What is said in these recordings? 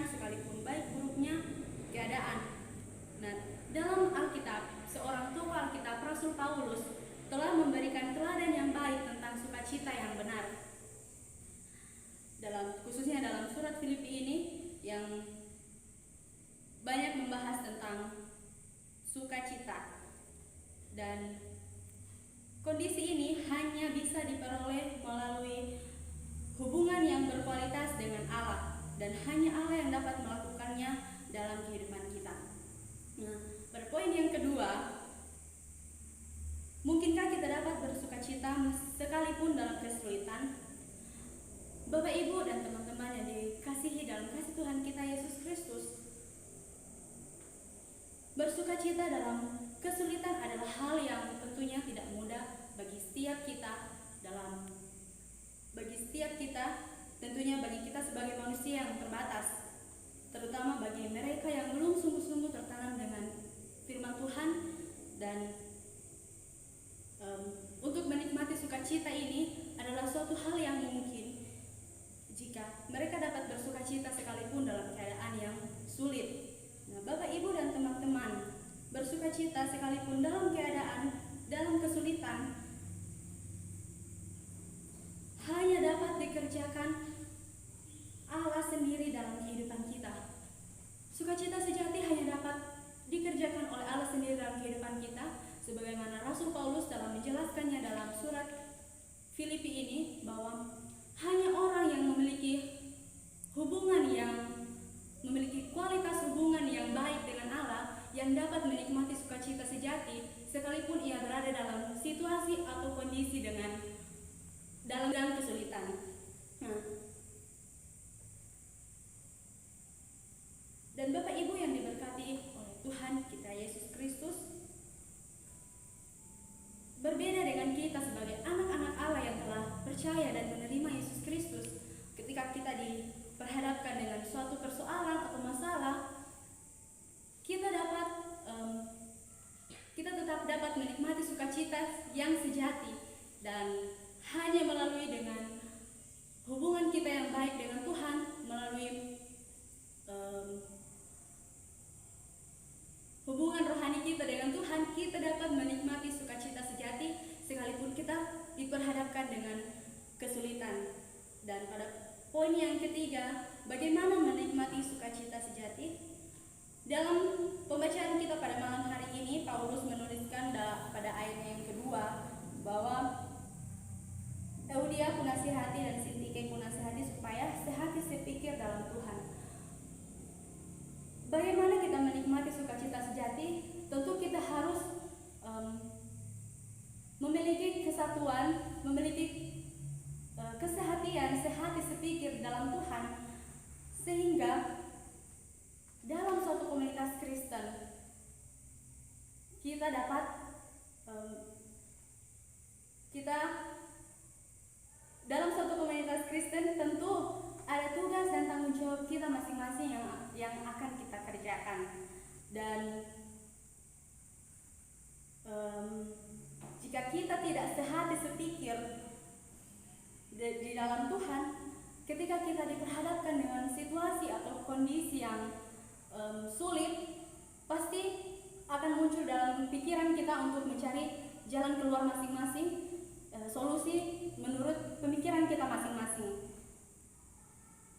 sekalipun baik buruknya keadaan. Nah, dalam Alkitab, seorang tokoh Alkitab, Rasul Paulus, telah memberikan teladan yang baik tentang sukacita yang benar. Khususnya dalam surat Filipi ini yang banyak membahas tentang sukacita. Dan kondisi ini hanya bisa diperoleh melalui hubungan yang berkualitas dengan Allah, dan hanya Allah yang dapat melakukannya dalam kehidupan kita. Nah, pada poin yang kedua, mungkinkah kita dapat bersukacita sekalipun dalam kesulitan? Bapak, Ibu, dan teman-teman yang dikasihi dalam kasih Tuhan kita Yesus Kristus, bersukacita dalam kesulitan adalah hal yang tentunya tidak mudah bagi setiap kita, tentunya bagi kita sebagai manusia yang terbatas, terutama bagi mereka yang belum sungguh-sungguh tertanam dengan firman Tuhan. Dan untuk menikmati sukacita ini adalah suatu hal yang mungkin jika mereka dapat bersukacita sekalipun dalam keadaan yang sulit. Nah, Bapak, Ibu, dan teman-teman, bersukacita sekalipun dalam kesulitan hanya dapat dikerjakan Allah sendiri dalam kehidupan kita. Sukacita sejati hanya dapat dikerjakan oleh Allah sendiri dalam kehidupan kita, sebagaimana Rasul Paulus dalam menjelaskannya dalam surat Filipi ini, bahwa hanya orang yang memiliki kualitas hubungan yang baik dengan Allah yang dapat menikmati sukacita sejati sekalipun ia berada dalam situasi atau kondisi dalam kesulitan. Nah, dan Bapak, Ibu yang diberkati oleh Tuhan kita Yesus Kristus, berbeda dengan kita sebagai anak-anak Allah yang telah percaya dan menerima Yesus Kristus, ketika kita diperhadapkan dengan suatu persoalan atau masalah, kita tetap dapat menikmati sukacita yang sejati, dan hanya melalui dengan hubungan kita yang baik dengan Tuhan, melalui hubungan rohani kita dengan Tuhan, kita dapat menikmati sukacita sejati sekalipun kita diperhadapkan dengan kesulitan. Dan pada poin yang ketiga, bagaimana menikmati sukacita sejati? Dalam pembacaan kita pada malam hari ini, Paulus menuliskan pada ayat yang kedua bahwa Eudia ku nasihati dan Sintike ku nasihati supaya sehati sepikir dalam Tuhan. Bagaimana kita menikmati sukacita sejati? Tentu kita harus memiliki kesatuan, memiliki kesehatian, sehati sepikir dalam Tuhan, sehingga dalam suatu komunitas Kristen kita dapat dalam suatu komunitas Kristen tentu ada tugas dan tanggung jawab kita masing-masing yang akan kita kerjakan. Dan jika kita tidak sehati sepikir di dalam Tuhan, ketika kita diperhadapkan dengan situasi atau kondisi yang sulit, pasti akan muncul dalam pikiran kita untuk mencari jalan keluar masing-masing, solusi menurut pemikiran kita masing-masing.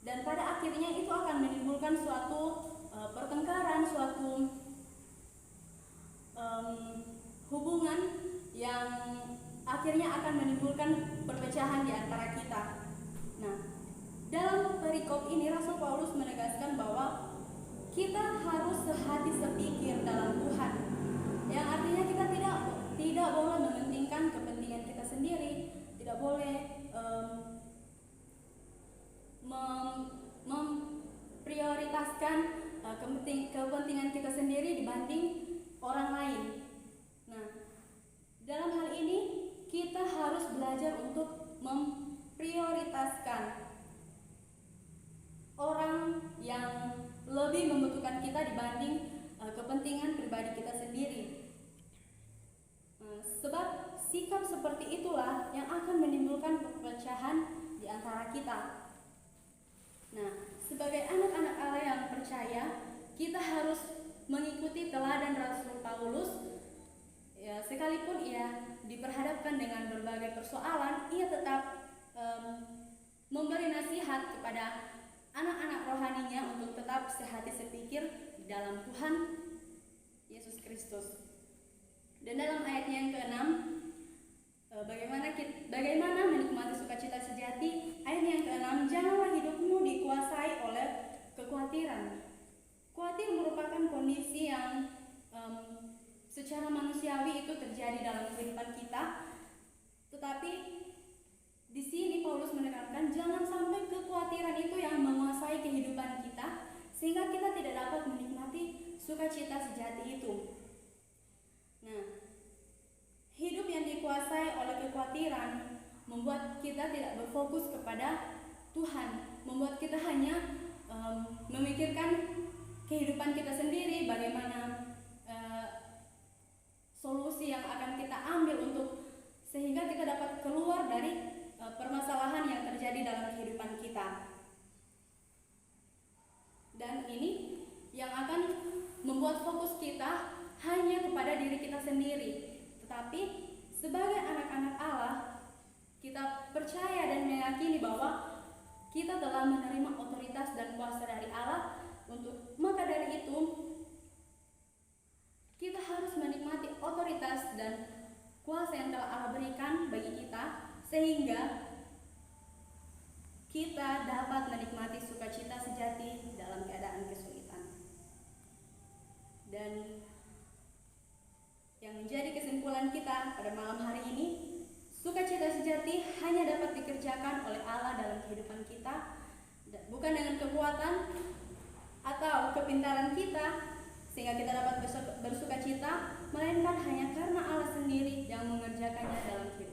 Dan pada akhirnya itu akan menimbulkan suatu pertengkaran, suatu hubungan yang akhirnya akan menimbulkan perpecahan di antara kita. Nah, dalam perikop ini Rasul Paulus menegaskan bahwa kita harus sehati sepikir dalam Tuhan, yang artinya kita tidak boleh mementingkan kepentingan kita sendiri, tidak boleh memprioritaskan kepentingan kita sendiri dibanding orang lain. Nah, dalam hal ini kita harus belajar untuk memprioritaskan orang yang lebih membutuhkan kita dibanding kepentingan pribadi kita sendiri. Sebab sikap seperti itulah yang akan menimbulkan perpecahan di antara kita. Nah, sebagai anak-anak Allah yang percaya, kita harus mengikuti teladan Rasul Paulus. Ya, sekalipun ia diperhadapkan dengan berbagai persoalan, ia tetap memberi nasihat kepada anak-anak rohaninya untuk tetap sehati sepikir di dalam Tuhan Yesus Kristus. Dan dalam ayatnya yang ke-6, bagaimana menikmati sukacita sejati. Ayat yang ke-6, janganlah hidupmu dikuasai oleh kekhawatiran. Khawatir merupakan kondisi yang secara manusiawi itu terjadi dalam kehidupan kita. Tetapi di sini Paulus menekankan jangan sampai kekhawatiran itu yang menguasai kehidupan kita sehingga kita tidak dapat menikmati sukacita sejati itu. Nah, hidup yang dikuasai oleh kekhawatiran membuat kita tidak berfokus kepada Tuhan, membuat kita hanya memikirkan kehidupan kita sendiri, bagaimana solusi yang akan kita ambil sehingga kita dapat keluar dari permasalahan yang terjadi dalam kehidupan kita. Dan ini yang akan membuat fokus kita hanya kepada diri kita sendiri. Tetapi sebagai anak-anak Allah, kita percaya dan meyakini bahwa kita telah menerima otoritas dan kuasa dari Allah. Maka dari itu kita harus menikmati otoritas dan kuasa yang telah Allah berikan bagi kita, sehingga kita dapat menikmati sukacita sejati dalam keadaan kesulitan. Dan yang menjadi kesimpulan kita pada malam hari ini, sukacita sejati hanya dapat dikerjakan oleh Allah dalam kehidupan kita, bukan dengan kekuatan atau kepintaran kita sehingga kita dapat bersukacita, melainkan hanya karena Allah sendiri yang mengerjakannya dalam kehidupan